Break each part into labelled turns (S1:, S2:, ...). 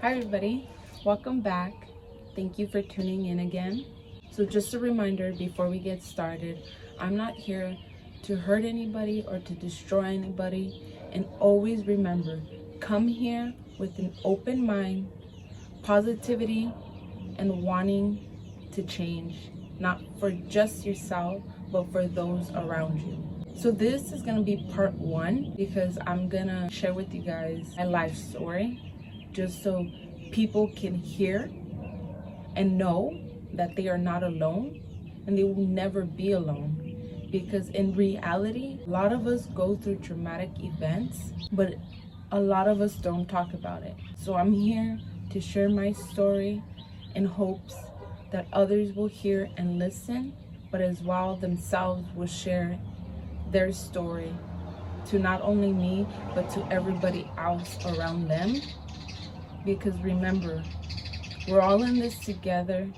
S1: Hi everybody, welcome back. Thank you for tuning in again. So just a reminder before we get started, I'm not here to hurt anybody or to destroy anybody. And always remember, come here with an open mind, positivity, and wanting to change, not for just yourself, but for those around you. So this is gonna be part one because I'm gonna share with you guys my life story just so people can hear and know that they are not alone and they will never be alone. Because in reality, a lot of us go through traumatic events, but a lot of us don't talk about it. So I'm here to share my story in hopes that others will hear and listen, but as well themselves will share their story to not only me, but to everybody else around them. Because remember, we're all in this together,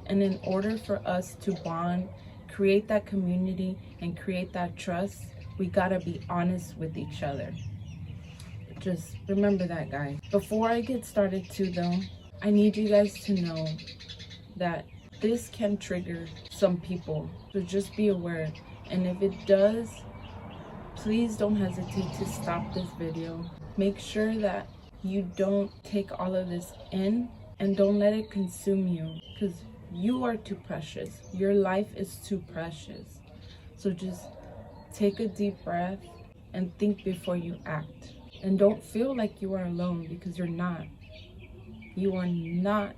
S1: and in order for us to bond, create that community, and create that trust, we gotta be honest with each other. Just remember that, guys. Before I get started too though, I need you guys to know that this can trigger some people. So just be aware. And if it does, please don't hesitate to stop this video. Make sure that you don't take all of this in and don't let it consume you, because you are too precious. Your life is too precious. So just take a deep breath and think before you act. And don't feel like you are alone, because you're not. You are not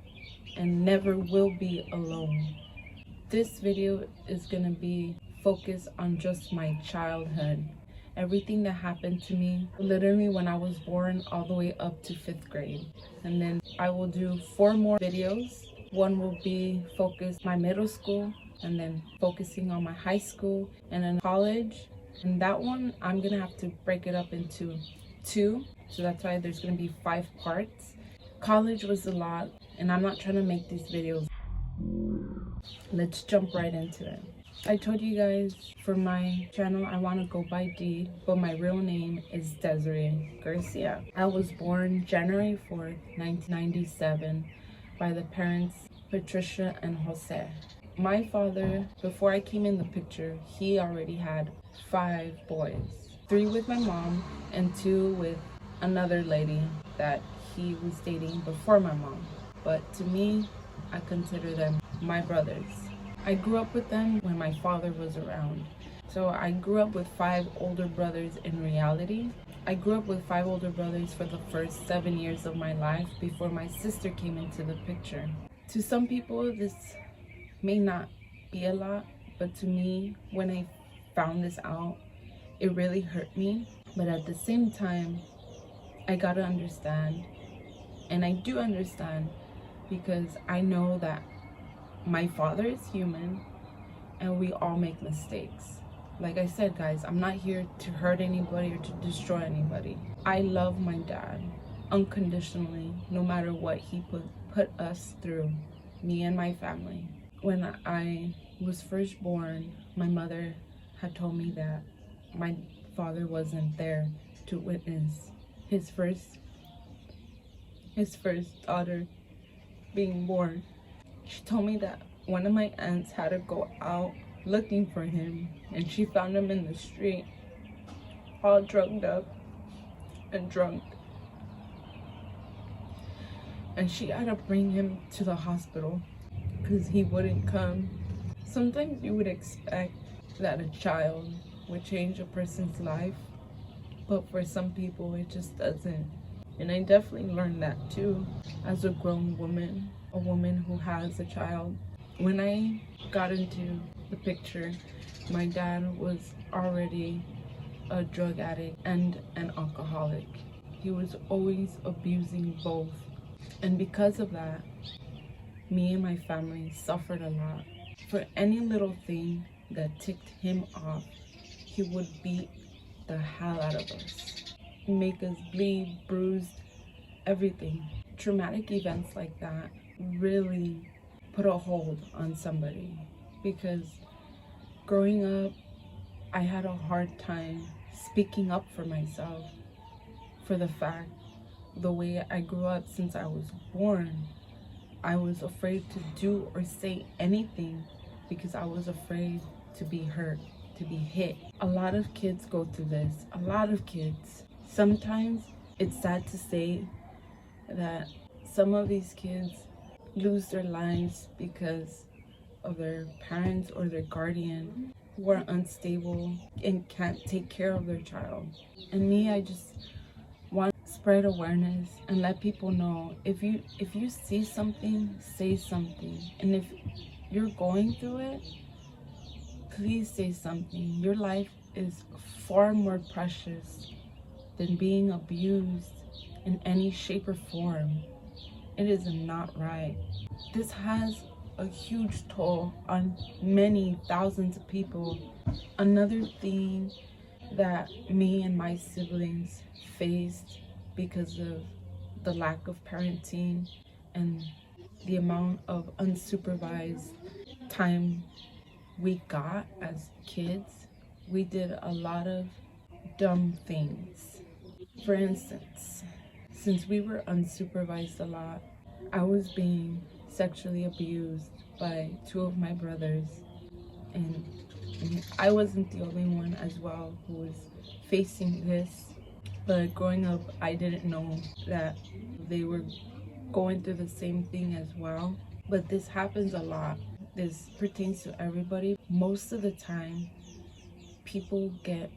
S1: and never will be alone. This video is gonna be focused on just my childhood. Everything that happened to me, literally when I was born all the way up to 5th grade. And then I will do 4 more videos. One will be focused my middle school, and then focusing on my high school and then college. And that one, I'm gonna have to break it up into 2. So that's why there's gonna be 5 parts. College was a lot, and I'm not trying to make these videos. Let's jump right into it. I told you guys for my channel I want to go by D, but my real name is Desiree Garcia. I was born January 4th, 1997 by the parents Patricia and Jose. My father, before I came in the picture, he already had 5 boys. 3 with my mom and 2 with another lady that he was dating before my mom. But to me, I consider them my brothers. I grew up with them when my father was around. So I grew up with 5 older brothers in reality. I grew up with 5 older brothers for the first 7 years of my life before my sister came into the picture. To some people, this may not be a lot, but to me, when I found this out, it really hurt me. But at the same time, I gotta understand, and I do understand, because I know that my father is human and we all make mistakes. Like I said, guys, I'm not here to hurt anybody or to destroy anybody. I love my dad unconditionally, no matter what he put us through, me and my family. When I was first born, my mother had told me that my father wasn't there to witness his first daughter being born. She told me that one of my aunts had to go out looking for him, and she found him in the street, all drugged up and drunk. And she had to bring him to the hospital because he wouldn't come. Sometimes you would expect that a child would change a person's life, but for some people it just doesn't. And I definitely learned that too as a grown woman, a woman who has a child. When I got into the picture, my dad was already a drug addict and an alcoholic. He was always abusing both. And because of that, me and my family suffered a lot. For any little thing that ticked him off, he would beat the hell out of us. Make us bleed, bruised, everything. Traumatic events like that really put a hold on somebody, because growing up, I had a hard time speaking up for myself, for the fact the way I grew up since I was born. I was afraid to do or say anything because I was afraid to be hurt, to be hit. A lot of kids go through this. A lot of kids. Sometimes it's sad to say that some of these kids lose their lives because of their parents or their guardian who are unstable and can't take care of their child. And me, I just want to spread awareness and let people know, if you see something, say something. And if you're going through it, please say something. Your life is far more precious than being abused in any shape or form. It is not right. This has a huge toll on many thousands of people. Another thing that me and my siblings faced because of the lack of parenting and the amount of unsupervised time we got as kids, we did a lot of dumb things. For instance, since we were unsupervised a lot, I was being sexually abused by two of my brothers, and I wasn't the only one as well who was facing this. But growing up, I didn't know that they were going through the same thing as well. But this happens a lot. This pertains to everybody. Most of the time, people get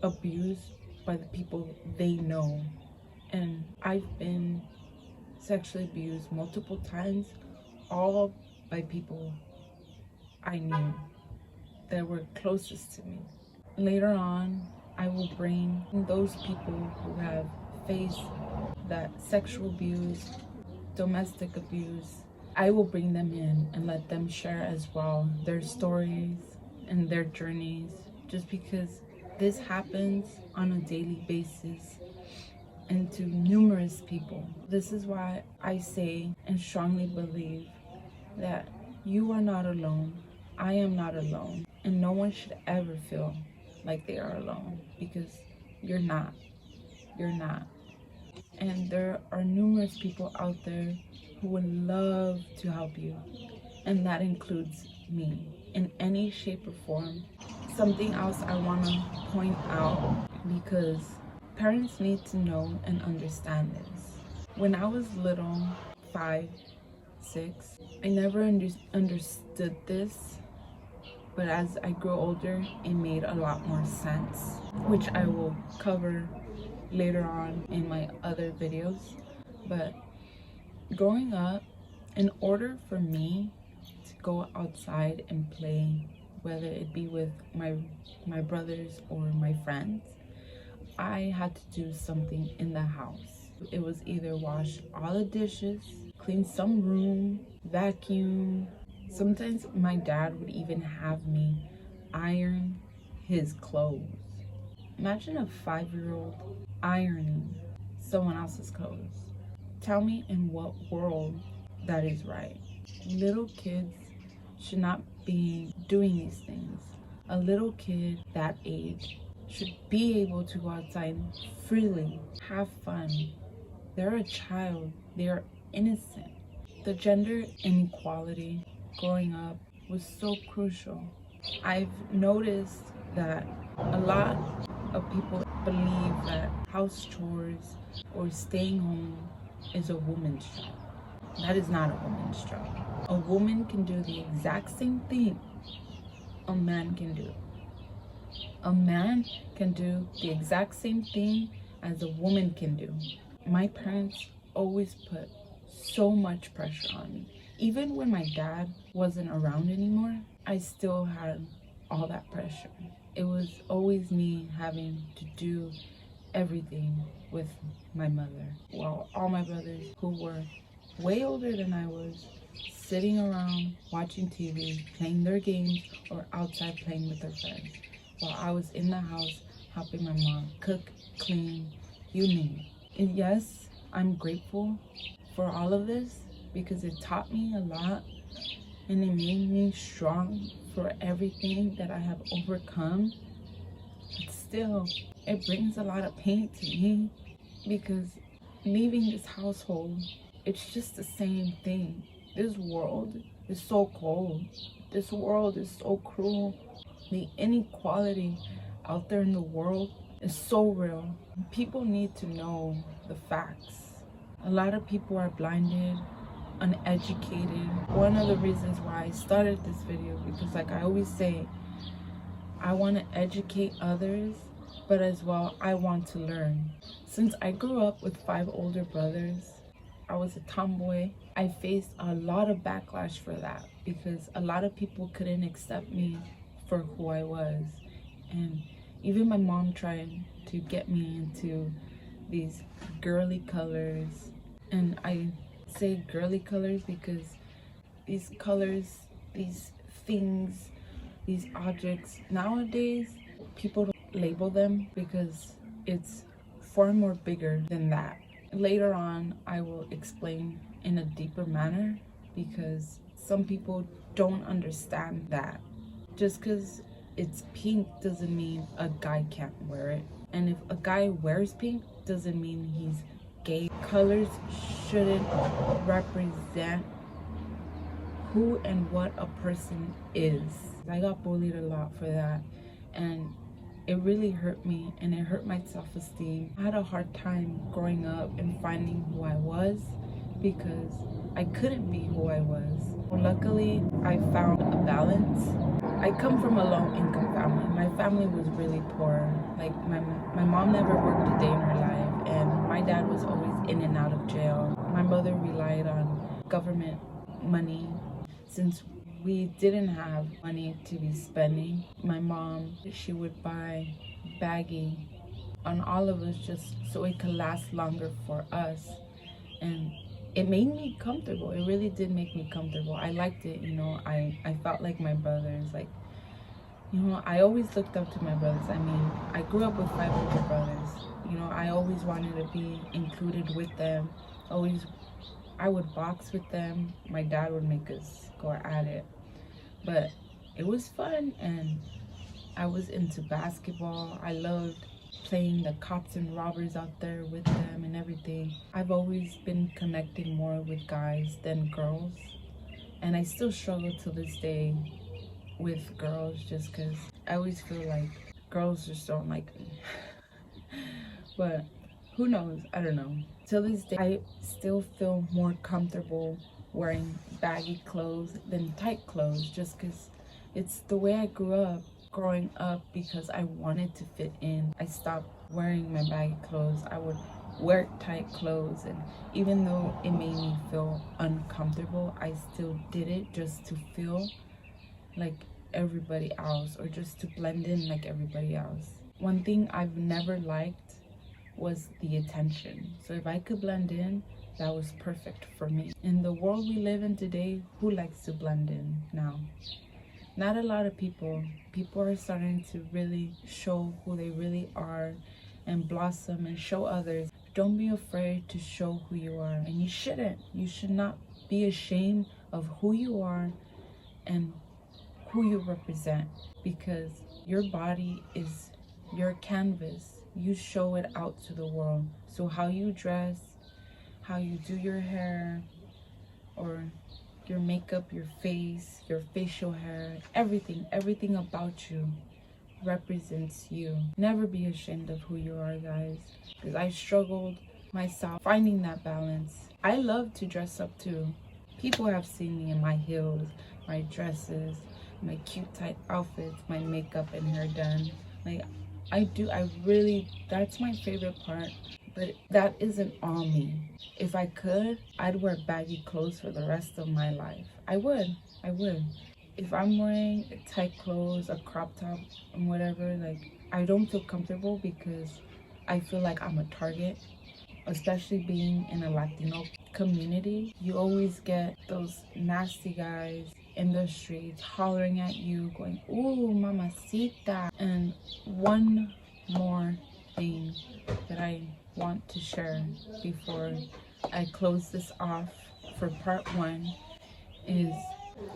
S1: abused by the people they know. And I've been sexually abused multiple times, all by people I knew that were closest to me. Later on, I will bring those people who have faced that sexual abuse, domestic abuse. I will bring them in and let them share as well their stories and their journeys, just because this happens on a daily basis and to numerous people. This is why I say and strongly believe that you are not alone. I am not alone. And no one should ever feel like they are alone, because you're not. You're not. And there are numerous people out there who would love to help you. And that includes me in any shape or form. Something else I want to point out, because parents need to know and understand this. When I was little, 5, 6, I never understood this. But as I grew older, it made a lot more sense, which I will cover later on in my other videos. But growing up, in order for me to go outside and play, whether it be with my brothers or my friends, I had to do something in the house. It was either wash all the dishes, clean some room, vacuum. Sometimes my dad would even have me iron his clothes. Imagine a 5-year-old ironing someone else's clothes. Tell me in what world that is right. Little kids should not be doing these things. A little kid that age should be able to go outside freely, have fun. They're a child. They are innocent. The gender inequality growing up was so crucial. I've noticed that a lot of people believe that house chores or staying home is a woman's job. That is not a woman's job. A woman can do the exact same thing a man can do. A man can do the exact same thing as a woman can do. My parents always put so much pressure on me. Even when my dad wasn't around anymore, I still had all that pressure. It was always me having to do everything with my mother, while all my brothers, who were way older than I was, sitting around watching TV, playing their games, or outside playing with their friends, while I was in the house helping my mom cook, clean, you name it. And yes, I'm grateful for all of this, because it taught me a lot and it made me strong for everything that I have overcome. But still, it brings a lot of pain to me, because leaving this household, it's just the same thing. This world is so cold. This world is so cruel. The inequality out there in the world is so real. People need to know the facts. A lot of people are blinded, uneducated. One of the reasons why I started this video, because like I always say, I want to educate others, but as well I want to learn. Since I grew up with 5 older brothers, I was a tomboy. I faced a lot of backlash for that because a lot of people couldn't accept me for who I was. And even my mom tried to get me into these girly colors. And I say girly colors because these colors, these things, these objects, nowadays people don't label them because it's far more bigger than that. Later on, I will explain in a deeper manner because some people don't understand that. Just because it's pink doesn't mean a guy can't wear it. And if a guy wears pink, doesn't mean he's gay. Colors shouldn't represent who and what a person is. I got bullied a lot for that, and it really hurt me, and it hurt my self-esteem. I had a hard time growing up and finding who I was because I couldn't be who I was. Luckily, I found a balance. I come from a low-income family. My family was really poor. Like my mom never worked a day in her life, and my dad was always in and out of jail. My mother relied on government money. Since we didn't have money to be spending, my mom, she would buy baggy on all of us just so it could last longer for us. And it made me comfortable. It really did make me comfortable. I liked it, you know. I felt like my brothers. Like, you know, I always looked up to my brothers. I mean, I grew up with 5 older brothers. You know, I always wanted to be included with them. I would box with them. My dad would make us go at it. But it was fun, and I was into basketball. I loved playing the cops and robbers out there with them and everything. I've always been connecting more with guys than girls. And I still struggle to this day with girls just because I always feel like girls just don't like me. But who knows? I don't know. Till this day, I still feel more comfortable wearing baggy clothes than tight clothes just because it's the way I grew up. Growing up, because I wanted to fit in, I stopped wearing my baggy clothes. I would wear tight clothes, and even though it made me feel uncomfortable, I still did it just to feel like everybody else, or just to blend in like everybody else. One thing I've never liked was the attention. So if I could blend in, that was perfect for me. In the world we live in today, who likes to blend in now? Not a lot of people. People are starting to really show who they really are and blossom and show others. Don't be afraid to show who you are, and you shouldn't. You should not be ashamed of who you are and who you represent, because your body is your canvas. You show it out to the world. So how you dress, how you do your hair, or your makeup, your face, your facial hair, everything about you represents you. Never be ashamed of who you are, guys, because I struggled myself finding that balance. I love to dress up too. People have seen me in my heels, my dresses, my cute tight outfits, my makeup and hair done. Like, I really, that's my favorite part. But that isn't all me. If I could, I'd wear baggy clothes for the rest of my life. I would. If I'm wearing tight clothes, a crop top, and whatever, like, I don't feel comfortable because I feel like I'm a target. Especially being in a Latino community, you always get those nasty guys in the streets hollering at you, going, "Ooh, mamacita." And one more thing that I want to share before I close this off for part 1 is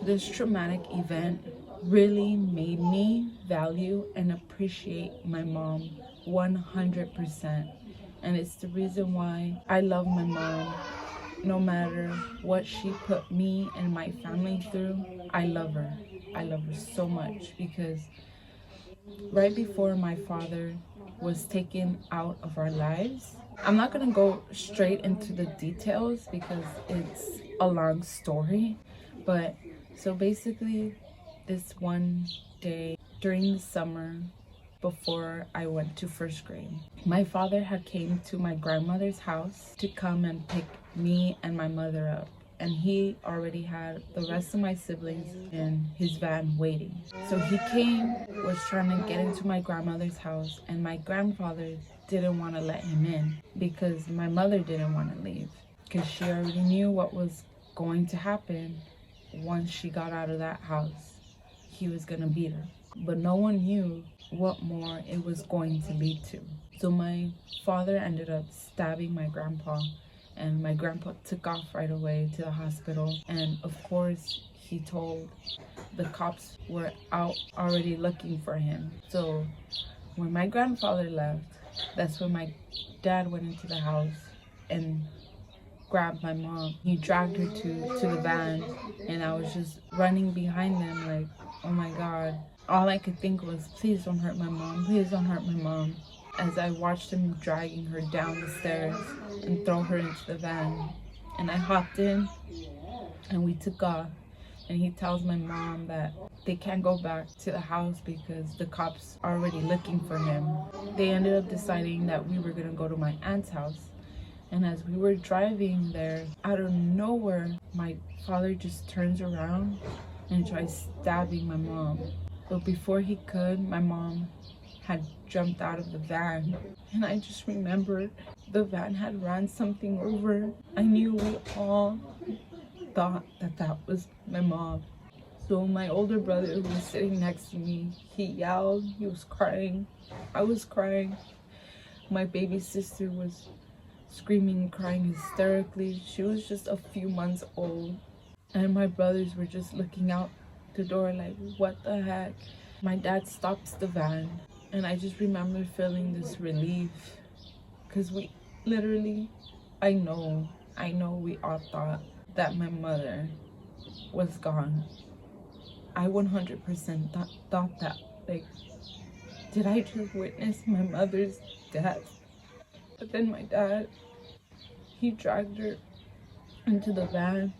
S1: this traumatic event really made me value and appreciate my mom 100%. And it's the reason why I love my mom. No matter what she put me and my family through, I love her. I love her so much, because right before my father was taken out of our lives, I'm not going to go straight into the details because it's a long story, but so basically this one day during the summer before I went to first grade, my father had came to my grandmother's house to come and pick me and my mother up, and he already had the rest of my siblings in his van waiting. So he came, was trying to get into my grandmother's house, and my grandfather didn't want to let him in because my mother didn't want to leave, because she already knew what was going to happen once she got out of that house. He was gonna beat her, but no one knew what more it was going to lead to. So my father ended up stabbing my grandpa, and my grandpa took off right away to the hospital. And of course, he told the cops were out already looking for him. So when my grandfather left, that's when my dad went into the house and grabbed my mom. He dragged her to the van, and I was just running behind them like, oh my God. All I could think was, please don't hurt my mom. Please don't hurt my mom. As I watched him dragging her down the stairs and throw her into the van. And I hopped in and we took off. And he tells my mom that they can't go back to the house because the cops are already looking for him. They ended up deciding that we were gonna go to my aunt's house. And as we were driving there, out of nowhere, my father just turns around and tries stabbing my mom. But before he could, my mom had jumped out of the van. And I just remembered the van had ran something over. I knew we all thought that that was my mom. So my older brother, who was sitting next to me, he yelled, he was crying. I was crying. My baby sister was screaming and crying hysterically. She was just a few months old. And my brothers were just looking out the door like, what the heck? My dad stops the van, and I just remember feeling this relief, because we literally, I know we all thought that my mother was gone. I 100% thought that, like, did I just witness my mother's death? But then my dad, he dragged her into the van,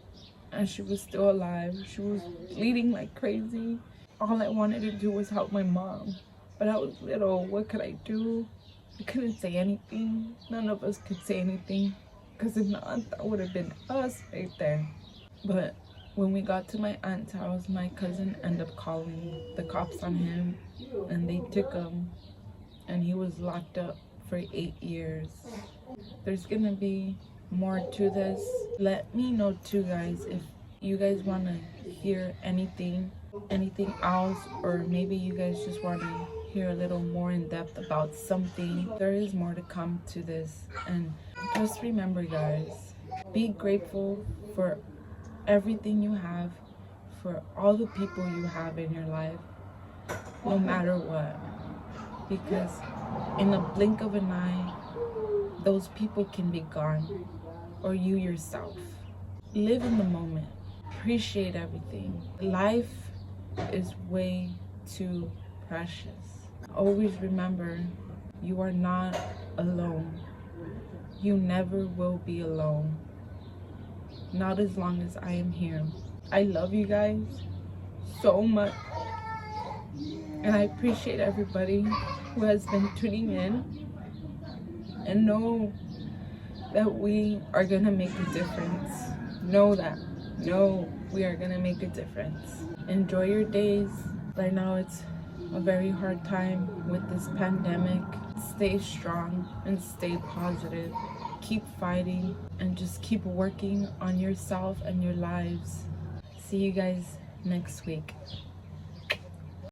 S1: and she was still alive. She was bleeding like crazy. All I wanted to do was help my mom, but I was little. What could I do? I couldn't say anything. None of us could say anything, because if not, that would have been us right there. But when we got to my aunt's house, my cousin ended up calling the cops on him, and they took him, and he was locked up for 8 years. There's gonna be more to this. Let me know too, guys, if you guys want to hear anything else, or maybe you guys just want to hear a little more in depth about something. There is more to come to this. And just remember, guys, be grateful for everything you have, for all the people you have in your life, no matter what, because in a blink of an eye, those people can be gone, or you yourself. Live in the moment. Appreciate everything. Life is way too precious. Always remember, you are not alone. You never will be alone. Not as long as I am here. I love you guys so much. And I appreciate everybody who has been tuning in. And know that we are gonna make a difference. Know that. Know we are gonna make a difference. Enjoy your days. Right now it's a very hard time with this pandemic. Stay strong and stay positive. Keep fighting and just keep working on yourself and your lives. See you guys next week.